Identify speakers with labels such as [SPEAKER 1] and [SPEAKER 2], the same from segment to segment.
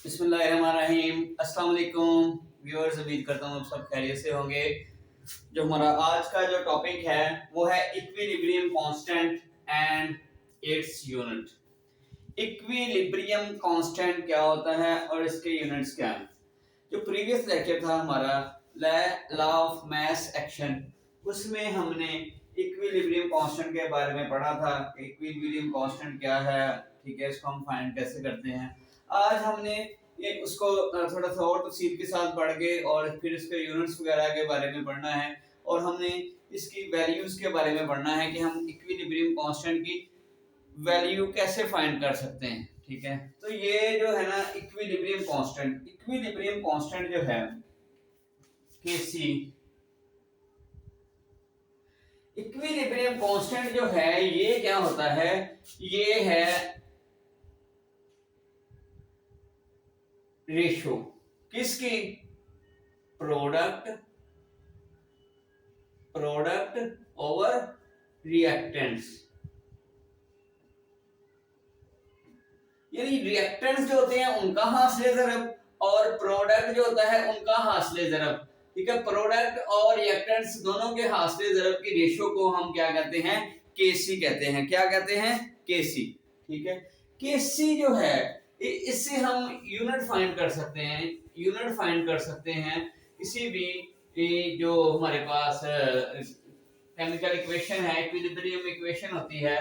[SPEAKER 1] बिस्मिल्लाहिर्रहमानिर्रहीम। अस्सलाम वालेकुम व्यूअर्स, उम्मीद करता हूँ आप सब खैरियत से होंगे। जो हमारा आज का जो टॉपिक है वो है equilibrium constant and its unit. Equilibrium constant क्या होता है और इसके यूनिट्स क्या हैं। जो प्रीवियस लेक्चर था हमारा लॉ ऑफ मास एक्शन, उसमें हमने इक्विलिब्रियम कांस्टेंट के बारे में पढ़ा था। इक्विलिब्रियम कांस्टेंट क्या है, ठीक है, इसको हम फाइंड कैसे करते हैं। आज हमने ये उसको थोड़ा सा और तफसील के साथ पढ़ के और फिर इसके यूनिट्स वगैरह के बारे में पढ़ना है और हमने इसकी वैल्यूज के बारे में पढ़ना है कि हम इक्विलिब्रियम कांस्टेंट की वैल्यू कैसे फाइंड कर सकते हैं। ठीक है, तो ये जो है ना इक्विलिब्रियम कांस्टेंट जो है केसी, इक्विलिब्रियम कांस्टेंट जो है ये क्या होता है, ये है रेशो किसकी, प्रोडक्ट ओवर रिएक्टेंट्स। यानी रिएक्टेंट्स जो होते हैं उनका हासिले ज़रब और प्रोडक्ट जो होता है उनका हासिले ज़रब। ठीक है, प्रोडक्ट और रिएक्टेंट्स दोनों के हासिले ज़रब की रेशो को हम क्या कहते हैं, केसी कहते हैं। क्या कहते हैं, केसी। ठीक है, केसी जो है इससे हम यूनिट फाइंड कर सकते हैं। किसी भी जो हमारे पास केमिकल इक्वेशन है, इक्विलिब्रियम इक्वेशन होती है,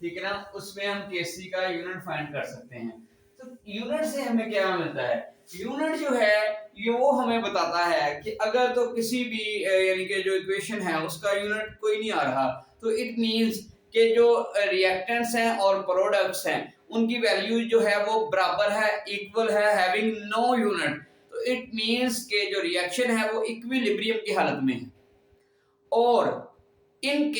[SPEAKER 1] ठीक है ना, उसमें हम केसी का यूनिट फाइंड कर सकते हैं। तो यूनिट से हमें क्या मिलता है, यूनिट जो है ये वो हमें बताता है कि अगर तो किसी भी यानी कि जो इक्वेशन है उसका यूनिट कोई नहीं आ रहा, तो इट मींस कि जो रिएक्टेंट्स हैं और प्रोडक्ट्स हैं उनकी वैल्यू जो है वो बराबर है, इक्वल है, हैविंग नो यूनिट। तो इट मींस कि जो रिएक्शन है वो इक्विलिब्रियम की हालत में है। और इन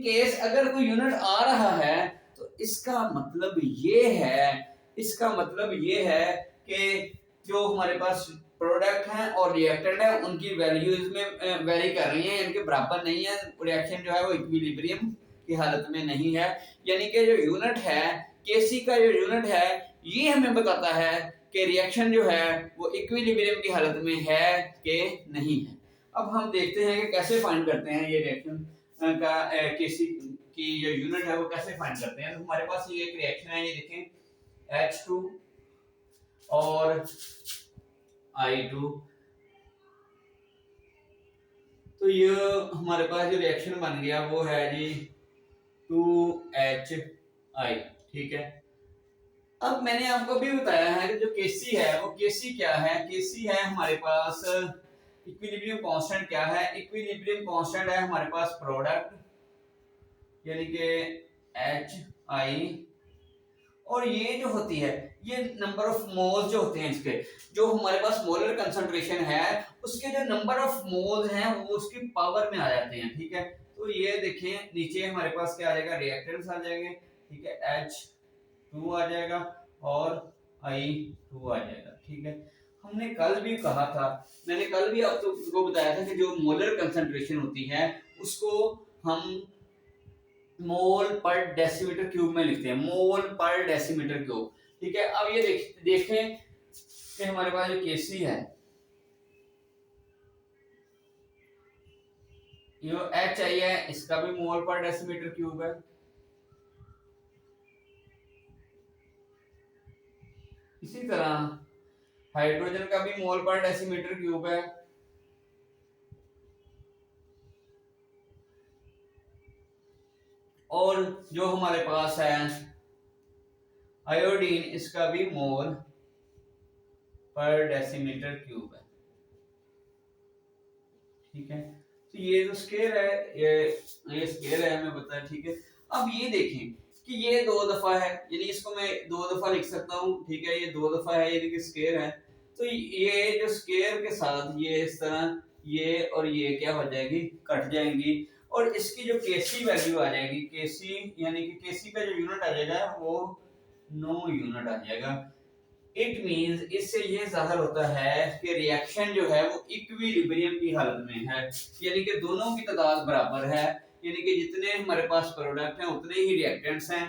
[SPEAKER 1] केस अगर कोई यूनिट आ रहा है तो इसका मतलब ये है कि जो हमारे पास प्रोडक्ट हैं और रिएक्टेंट है उनकी वैल्यूज में वेरी कर रही हैं, इनके बराबर नहीं है। रिएक्शन जो है वो इक्विलिब्रियम की हालत में नहीं है। यानी कि जो यूनिट है, केसी का जो यूनिट है, ये हमें बताता है कि रिएक्शन जो है वो इक्विलिब्रियम की हालत में है कि नहीं है। अब हम देखते हैं कि कैसे फाइंड करते हैं ये रिएक्शन का केसी की जो यूनिट है वो कैसे फाइंड करते हैं। तो हमारे पास ये एक रिएक्शन है, ये देखें H2 और I2। तो ये हमारे पास जो रिएक्शन बन गया वो है जी 2HI। ठीक है, अब मैंने आपको भी बताया है कि जो केसी है वो केसी क्या है, केसी है हमारे पास इक्विलिब्रियम कांस्टेंट। क्या है, इक्विलिब्रियम कांस्टेंट है हमारे पास प्रोडक्ट यानी कि HI, और ये जो होती है ये नंबर ऑफ मोल्स जो होते हैं इसके, जो हमारे पास मोलर कंसंट्रेशन है उसके जो नंबर ऑफ मोल्स हैं वो उसकी पावर में आ जाते हैं। ठीक है, तो ये देखें नीचे हमारे पास क्या आ जाएगा, रिएक्टेंट्स आ जाएंगे। ठीक है, H2 आ जाएगा और I2 आ जाएगा। ठीक है, हमने कल भी कहा था, मैंने कल भी आपको बताया था कि जो मोलर कंसंट्रेशन होती है उसको हम मोल पर डेसीमीटर क्यूब में लिखते हैं, मोल पर डेसीमीटर क्यूब। ठीक है, अब ये देखें कि हमारे पास जो केसी है, जो HI है इसका भी मोल पर डेसीमीटर क्यूब है। इसी तरह हाइड्रोजन का भी मोल पर डेसीमीटर क्यूब है। और जो हमारे पास है आयोडीन, इसका भी मोल पर डेसीमीटर क्यूब है। ठीक है, तो ये जो स्केल है ये स्केल है हमें पता है। ठीक है, अब ये देखें कि ये 2 दफा है, यानी इसको मैं 2 दफा लिख सकता हूँ। ठीक है, ये 2 दफा है यानी कि स्केल है, तो ये जो स्केल के साथ ये इस तरह ये और ये क्या हो जाएगी, कट जाएंगी और इसकी जो केसी वैल्यू आ जाएगी, केसी यानी कि केसी का जो यूनिट आ जाएगा वो नो यूनिट आ जाएगा। इट मींस इससे ये जाहिर होता है कि रिएक्शन जो है वो इक्विलिब्रियम की हालत में है, यानी कि दोनों की तादाद बराबर है। यानी कि जितने हमारे पास प्रोडक्ट हैं उतने ही रिएक्टेंट्स हैं,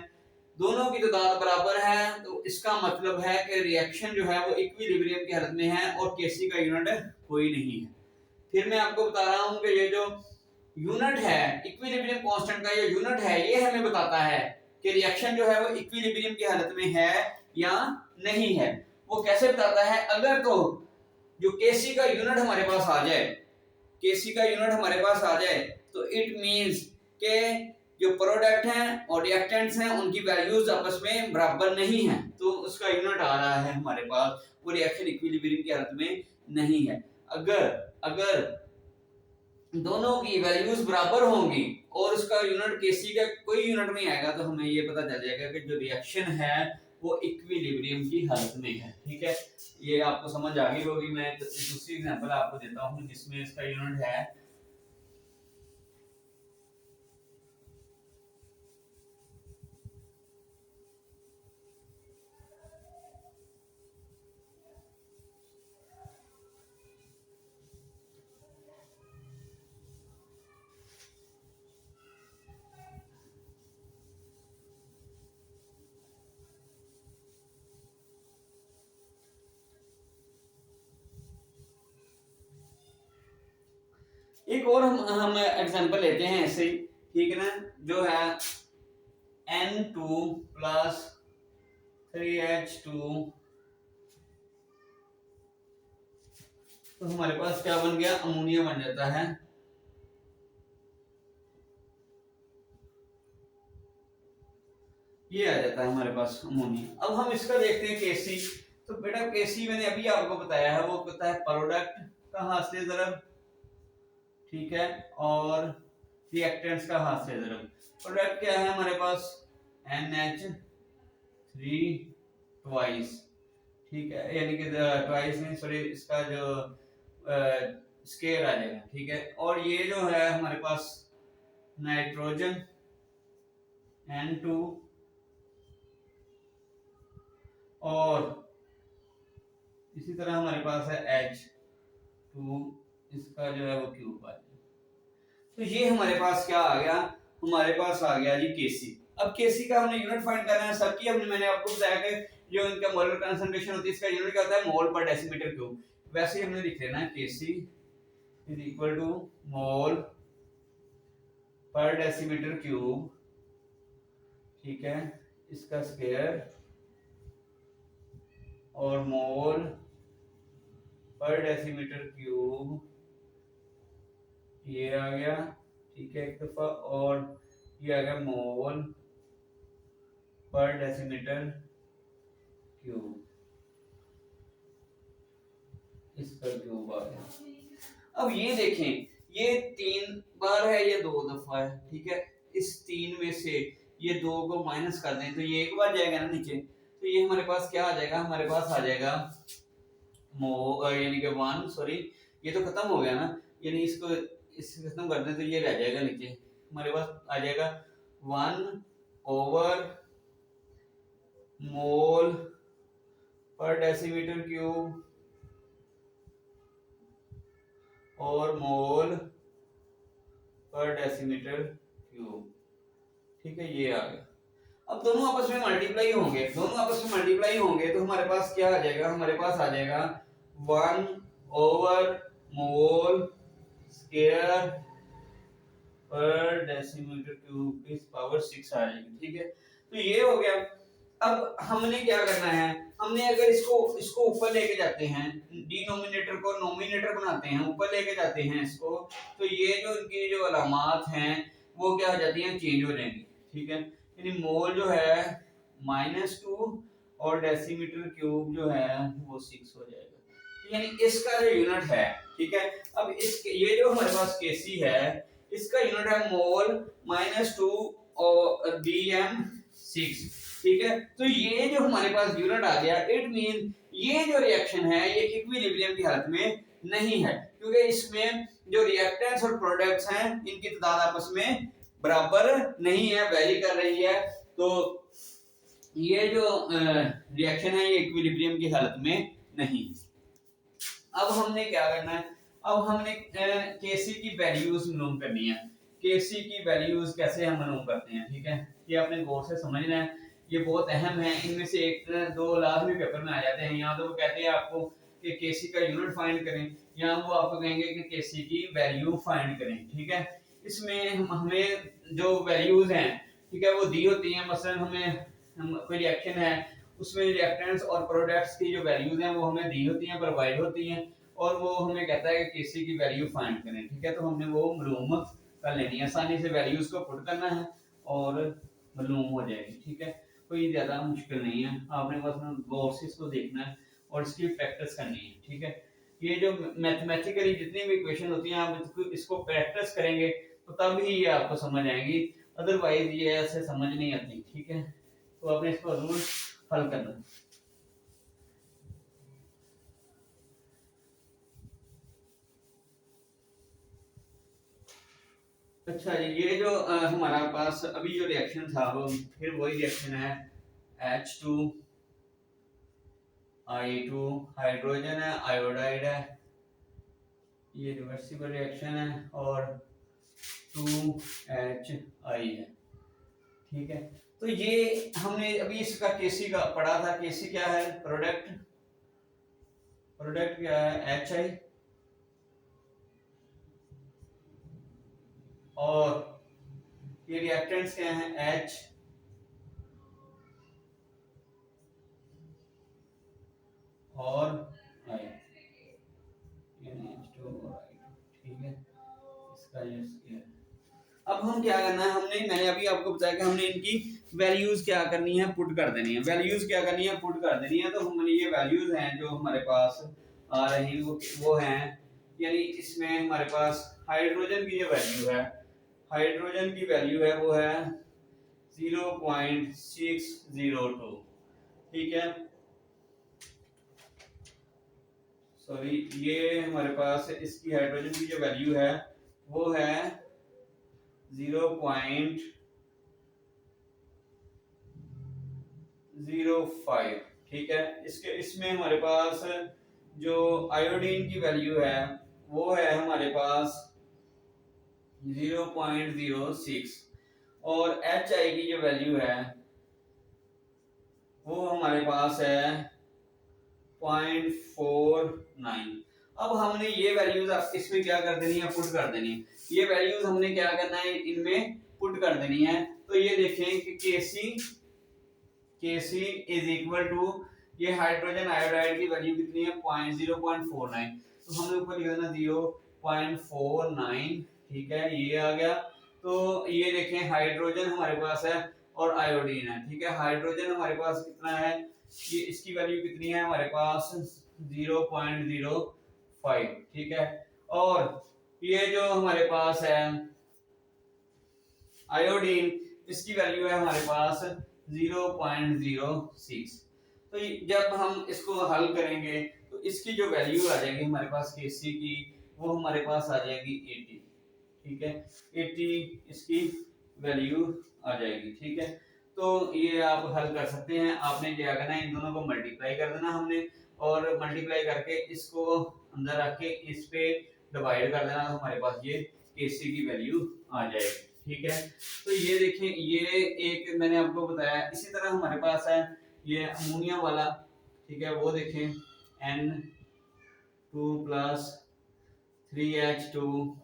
[SPEAKER 1] दोनों की तादाद बराबर है, तो इसका मतलब है कि रिएक्शन जो है वो इक्विलिब्रियम की हालत में है और केसी का यूनिट कोई नहीं है। फिर मैं आपको बता रहा हूं कि ये जो यूनिट है इक्विलिब्रियम कांस्टेंट का, ये यूनिट है ये हमें बताता है कि रिएक्शन जो है वो इक्विलिब्रियम की हालत में है या नहीं है। वो कैसे बताता है? अगर तो जो केसी का यूनिट हमारे पास आ जाए, केसी का यूनिट हमारे पास आ जाए, तो इट मींस के जो प्रोडक्ट हैं और रिएक्टेंट्स हैं उनकी वैल्यूज आपस में बराबर नहीं है, तो उसका यूनिट आ रहा है हमारे पास, वो रिएक्शन इक्विलिब्रियम की हालत में नहीं है। अगर दोनों की वैल्यूज बराबर होंगी और उसका यूनिट केसी का कोई यूनिट नहीं आएगा, तो हमें ये पता चल जाएगा कि जो रिएक्शन है वो इक्विलिब्रियम की हालत में है। ठीक है, ये आपको समझ आ गई होगी। मैं दूसरी एग्जांपल आपको देता हूं जिसमें इसका यूनिट है एक और हम एग्जांपल लेते हैं ऐसे ही, ठीक है ना, जो है N2 प्लस 3H2, तो हमारे पास क्या बन गया? अमोनिया बन जाता है। ये आ जाता है हमारे पास अमोनिया। अब हम इसका देखते हैं केसी। तो बेटा केसी मैंने अभी आपको बताया है, वो कहता है प्रोडक्ट का हाशिए ज़रब, ठीक है, और रिएक्टेंट्स का हाशिए ज़रब। प्रोडक्ट क्या है हमारे पास? NH3 ट्वाइस, ठीक है, यानी कि ट्वाइस नहीं, सॉरी, इसका जो स्केयर आ जाएगा, ठीक है। और ये जो है हमारे पास नाइट्रोजन N2 और इसी तरह हमारे पास है H2, इसका जो है वो क्यूब आ जाएगा। तो ये हमारे पास क्या आ गया? हमारे पास आ गया जी केसी। अब केसी का हमने यूनिट फाइंड करना है सबकी। हमने मैंने आपको बताया कि जो इनका मोलर कंसंट्रेशन होती है इसका यूनिट क्या होता है? मोल पर डेसीमीटर क्यूब। वैसे ही हमने लिख लेना है केसी इज इक्वल टू मोल पर डेसीमीटर क्यूब, ठीक है, इसका स्क्वायर, और मोल पर डेसीमीटर क्यूब ये आ गया, ठीक है, एक दफा, और ये आ गया मोल पर डेसीमीटर क्यूब, इसका क्यूब आ गया। अब ये देखें, ये 3 बार है, ये 2 दफा है, ठीक है। इस 3 में से ये 2 को माइनस कर दें तो ये एक बार जाएगा ना नीचे, तो ये हमारे पास क्या आ जाएगा? हमारे पास आ जाएगा यानी कि 1, सॉरी, ये तो खत्म हो गया ना, यानी इसको इससे खत्म कर दें तो ये रह जाएगा नीचे, हमारे पास आ जाएगा 1 ओवर मोल पर डेसीमीटर क्यूब और मोल पर डेसीमीटर क्यूब, ठीक है, ये आ गया। अब दोनों आपस में मल्टीप्लाई होंगे, तो हमारे पास क्या आ जाएगा? हमारे पास आ जाएगा 1 ओवर मोल स्क्वायर पर डेसीमीटर क्यूब की पावर 6 आ जाएगी, ठीक है। तो ये हो गया। अब हमने क्या करना है? हमने अगर इसको ऊपर लेके जाते हैं, डिनोमिनेटर को नोमिनेटर बनाते हैं, ऊपर लेके जाते हैं इसको, तो ये जो इनकी जो अलामात हैं वो क्या हो जाती हैं? चेंज हो जाएंगी, ठीक है। यानी मोल जो है -2 और डेसीमीटर क्यूब जो है वो 6 हो जाएगा, यानी इसका जो यूनिट है, ठीक है। अब ये जो हमारे पास केसी है इसका यूनिट है मोल -2 और dm6, ठीक है। तो ये जो हमारे पास यूनिट आ गया, इट मीन ये जो रिएक्शन है ये इक्विलिब्रियम की हालत में नहीं है, क्योंकि इसमें जो रिएक्टेंट्स और प्रोडक्ट्स हैं इनकी तादाद आपस में बराबर नहीं है, वेरी कर रही है। तो ये जो रिएक्शन है ये इक्विलिब्रियम की हालत में नहीं। अब हमने क्या करना है? अब हमने केसी की वैल्यूज मालूम करनी है। केसी की वैल्यूज कैसे हम मालूम करते हैं, ठीक है, ये आपने गौर से समझना है। ये बहुत अहम है। इनमें से एक दो लाजमी पेपर में आ जाते हैं। यहाँ तो वो कहते हैं आपको कि केसी का यूनिट फाइंड करें, यहाँ वो आपको कहेंगे कि केसी की वैल्यू फाइंड करें। ठीक है, इसमें हमें जो वैल्यूज हैं, ठीक है, वो दी होती हैं। मसलन कोई रिएक्शन है, उसमें रिएक्टेंट्स और प्रोडक्ट्स की जो वैल्यूज हैं वो हमें दी होती हैं, प्रोवाइड होती हैं, और वो हमें कहता है कि केसी की वैल्यू फाइंड करें। ठीक है, तो हमने वो मालूम कर लेनी है, आसानी से वैल्यूज को पुट करना है और मालूम हो जाएगी। ठीक है, कोई ज्यादा मुश्किल नहीं है, आपने बस गौर से इसको देखना है और इसकी प्रैक्टिस करनी है। ठीक है, ये जो मैथमेटिकली जितनी भी इक्वेशन होती हैं, आप इसको प्रैक्टिस करेंगे तो तब ही ये आपको समझ आएंगी, अदरवाइज ये ऐसे समझ नहीं आती। ठीक है, तो आपने इसको जरूर हल करना। अच्छा जी, ये जो हमारा पास अभी जो रिएक्शन था वो फिर वही रिएक्शन है, H2 I2 हाइड्रोजन है, आयोडाइड है, ये रिवर्सिबल रिएक्शन है, और 2HI है। ठीक है, तो ये हमने अभी इसका केसी का पढ़ा था। केसी क्या है? प्रोडक्ट, प्रोडक्ट क्या है? HI, और ये रिएक्टेंट्स क्या हैं? H और I, यानी H2 और I2। ठीक है, इसका ये अब हम क्या करना है, मैंने अभी आपको बताया कि हमने इनकी वैल्यूज क्या करनी है, पुट कर देनी है। वैल्यूज क्या करनी है, पुट कर देनी है। तो हमने ये वैल्यूज हैं जो हमारे पास आ रही वो हैं, यानी इसमें हमारे पास हाइड्रोजन की जो वैल्यू है, हाइड्रोजन की वैल्यू है वो है 0.602। ठीक है, सॉरी, ये हमारे पास इसकी हाइड्रोजन की जो वैल्यू है वो है 0.05। ठीक है, इसमें हमारे पास जो आयोडीन की वैल्यू है वो है हमारे पास 0.06, और HI की जो वैल्यू है वो हमारे पास है 0.49। अब हमने ये वैल्यूज इसमें क्या कर देनी है, पुट कर देनी है। ये वैल्यूज हमने क्या करना है, इनमें पुट कर देनी है। तो ये देखें कि Kc इज इक्वल टू, ये हाइड्रोजन आयोडाइड की वैल्यू कितनी है? 0.49। तो हमने ऊपर लिख देना 0.49। ठीक है, ये आ गया। तो ये देखें हाइड्रोजन हमारे पास है और आयोडीन है। ठीक है, हाइड्रोजन हमारे पास कितना है, ये इसकी वैल्यू कितनी है हमारे पास? 0.05। ठीक है, और ये जो हमारे पास है आयोडीन, इसकी वैल्यू है हमारे पास 0.06। तो जब हम इसको हल करेंगे तो इसकी जो वैल्यू आ जाएगी हमारे पास केसी की, वो हमारे पास आ जाएगी 80। ठीक है, 80 इसकी वैल्यू आ जाएगी। ठीक है, तो ये आप हल कर सकते हैं। आपने क्या करना है, इन दोनों को मल्टीप्लाई कर देना हमने, और मल्टीप्लाई करके इसको अंदर रख के इस पे डिवाइड कर देना, तो हमारे पास ये केसी की वैल्यू आ जाएगी। ठीक है, तो ये देखें, ये एक मैंने आपको बताया। इसी तरह हमारे पास है ये अमोनिया वाला। ठीक है, वो देखें N2 प्लस 3H2।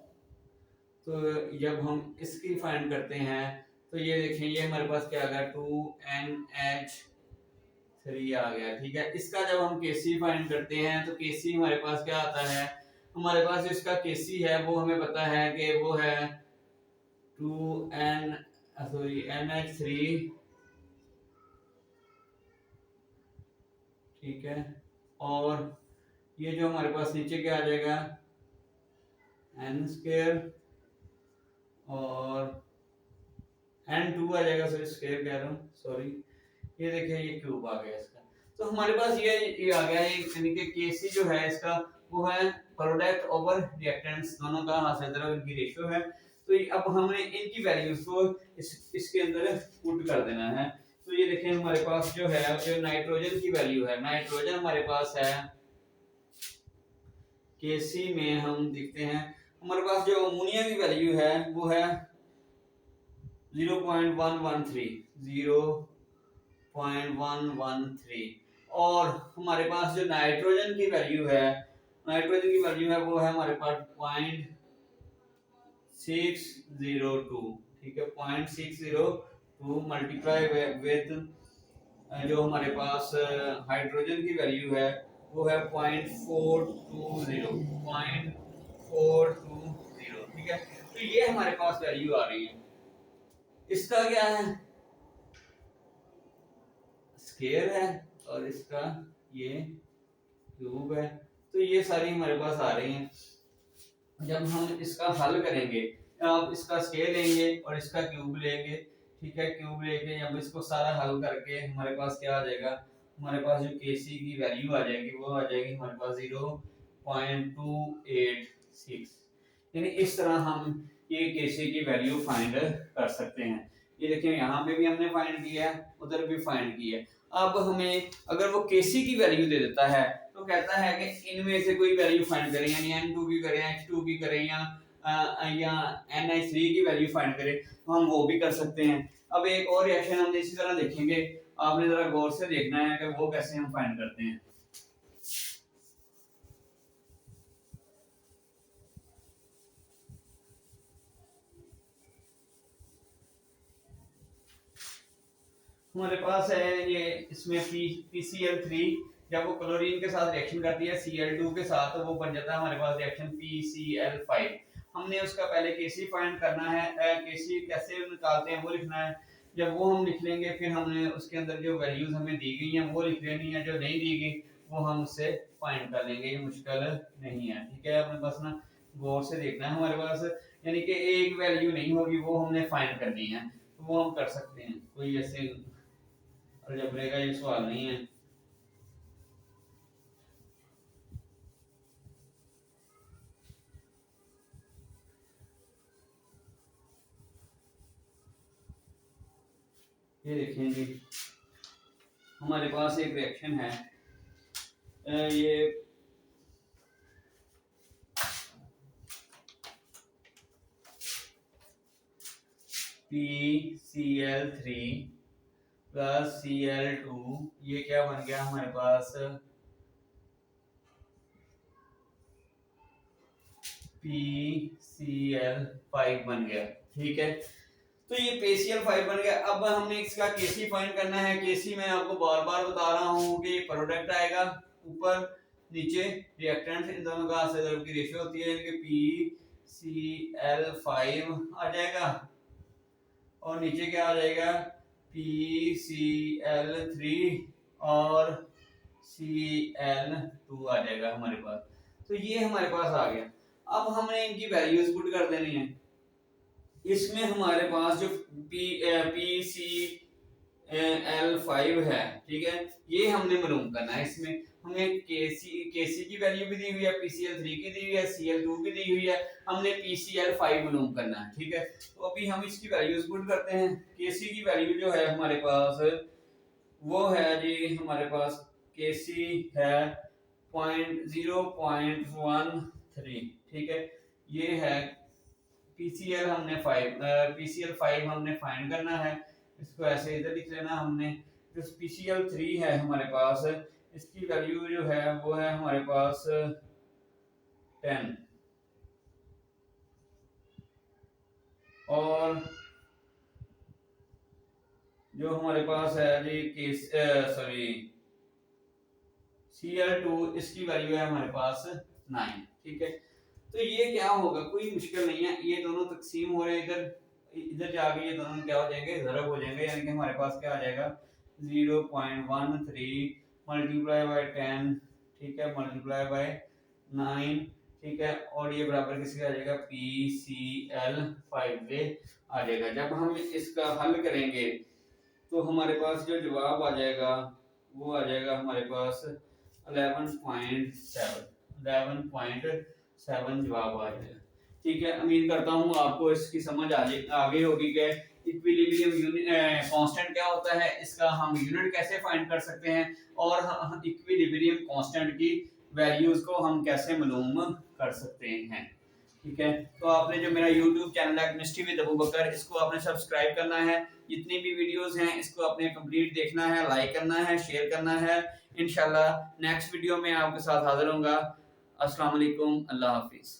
[SPEAKER 1] तो जब हम इसकी फाइंड करते हैं तो ये देखें, ये हमारे पास क्या आ गया, 2NH3 आ गया। ठीक है, इसका जब हम केसी फाइंड करते हैं तो केसी हमारे पास क्या आता है, हमारे पास इसका केसी है वो हमें पता है कि वो है 2NH3। ठीक है, और ये जो हमारे पास नीचे क्या आ जाएगा, N² और N2 आ जाएगा। सॉरी, स्क्वायर कह रहा हूँ, सॉरी। ये देखिए, ये क्यूब आ गया इसका। तो हमारे पास ये आ गया, यानी कि केसी जो है इसका वो है प्रोडक्ट ओवर रिएक्टेंट्स, दोनों का हासिल तरफ इनकी रेशियो है। तो अब हमने इनकी वैल्यूज को इसके अंदर पुट कर देना है। तो ये देखें, हमारे पास जो है, जो नाइट्रोजन की वैल्यू है, नाइट्रोजन हमारे पास है केसी में हम देखते हैं, हमारे पास जो अमोनिया की वैल्यू है वो है 0.113। 0.113 और हमारे पास जो नाइट्रोजन की वैल्यू है वो है हमारे पास 0.602, ठीक है 0.602 मल्टीप्लाई विद जो हमारे पास हाइड्रोजन की वैल्यू है वो है 0.420, ठीक है। तो ये हमारे पास वैल्यू आ रही है। इसका क्या है, स्केयर है और इसका ये क्यूब है। तो ये सारी हमारे पास आ रही हैं। जब हम इसका हल करेंगे, आप इसका स्केयर लेंगे और इसका क्यूब लेंगे, ठीक है। क्यूब लेके जब इसको सारा हल करके हमारे पास क्या आ जाएगा, हमारे पास जो केसी की वैल्यू आ जाएगी वो आ जाएगी हमारे पास 0.286। यानी इस तरह हम ये केसी की वैल्यू फाइंड कर सकते हैं। ये देखिए यहाँ पे भी हमने फाइंड किया है, उधर भी फाइंड किया है। अब हमें अगर वो केसी की वैल्यू दे देता है तो कहता है कि इनमें से कोई वैल्यू फाइंड करें, यानी N2 की करें, H2 की करें या NH3 की वैल्यू फाइंड करें, तो हम वो भी कर सकते हैं। अब एक और रिएक्शन हम इसी तरह देखेंगे, आपने जरा गौर से देखना है कि वो कैसे हम फाइंड करते हैं। हमारे पास है ये, इसमें PCl3 जब वो क्लोरीन के साथ रिएक्शन करती है Cl2 के साथ तो वो बन जाता है हमारे पास रिएक्शन PCl5। हमने उसका पहले केसी फाइंड करना है, केसी कैसे निकालते हैं वो लिखना है। जब वो हम लिख लेंगे फिर हमने उसके अंदर जो वैल्यूज हमें दी गई हैं वो लिख लेनी है, जो नहीं दी गई वो हम उससे फाइंड कर लेंगे, ये मुश्किल नहीं है, ठीक है। अपने पास ना गौर से देखना है हमारे पास, यानी कि एक वैल्यू नहीं होगी वो हमने फाइंड करनी है, तो वो हम कर सकते हैं। कोई ऐसे अलजेब्रे का ये सवाल नहीं है। ये देखें जी, हमारे पास एक रिएक्शन है, ये PCl3 प्लस Cl2, ये क्या बन गया हमारे पास PCl5 बन गया, ठीक है। तो ये PCl5 बन गया। अब हमने इसका केसी फाइंड करना है। केसी मैं आपको बार बार बता रहा हूँ कि प्रोडक्ट आएगा ऊपर नीचे, रिएक्टेंट इन दोनों का आंसर की रेशियो होती है, कि PCl5 आ जाएगा और नीचे क्या आ जाएगा PCl3 और Cl2 आ जाएगा हमारे पास। तो ये हमारे पास आ गया। अब हमने इनकी वैल्यूज पुट कर देनी है। इसमें हमारे पास जो PCl5 है, ठीक है, ये हमने मालूम करना है। इसमें हमें केसी की वैल्यू भी दी हुई है, PCl3 की दी हुई है, Cl2 की दी हुई है, हमने PCl5 मालूम करना है, ठीक है। तो अभी हम इसकी वैल्यूज पुट करते हैं। केसी की वैल्यू जो है हमारे पास वो है जी, हमारे पास केसी है 0.13, ठीक है। ये है PCl5 हमने फाइंड करना है। इसको ऐसे इधर लिख लेना हमने। जो PCl3 है हमारे पास, इसकी वैल्यू जो है वो है हमारे पास 10 और जो हमारे पास है जी Cl2, इसकी वैल्यू है हमारे पास 9, ठीक है। तो ये क्या होगा, कोई मुश्किल नहीं है, ये दोनों तकसीम हो रहे हैं, इधर इधर जाके ये दोनों क्या हो जाएंगे, ज़रब हो जाएंगे, यानी कि हमारे पास क्या आ जाएगा 0.13 मल्टीप्लाई बाय 10, ठीक है, मल्टीप्लाई बाय 9, ठीक है, और ये बराबर किसके आ जाएगा PCl5 से आ जाएगा। जब हम इसका हल करेंगे तो हमारे पास जो जवाब आ जाएगा वो आ जाएगा हमारे पास 11.7 जवाब आ जाएगा, ठीक है। उम्मीद करता हूँ आपको इसकी समझ आगे होगी कि इक्विलिब्रियम कांस्टेंट क्या होता है, इसका हम यूनिट कैसे फाइंड कर सकते हैं और इक्विलिब्रियम कांस्टेंट की वैल्यूज को हम कैसे मालूम कर सकते हैं। ठीक है। तो आपने जो मेरा YouTube चैनल है केमिस्ट्री विद अबू बकर, इसको आपने सब्सक्राइब करना है। जितनी भी वीडियोस हैं इसको आपने कंप्लीट देखना है, लाइक करना है, शेयर करना है। इंशाल्लाह नेक्स्ट वीडियो में आपके साथ हाजिर होऊंगा। अस्सलाम वालेकुम, अल्लाह हाफिज।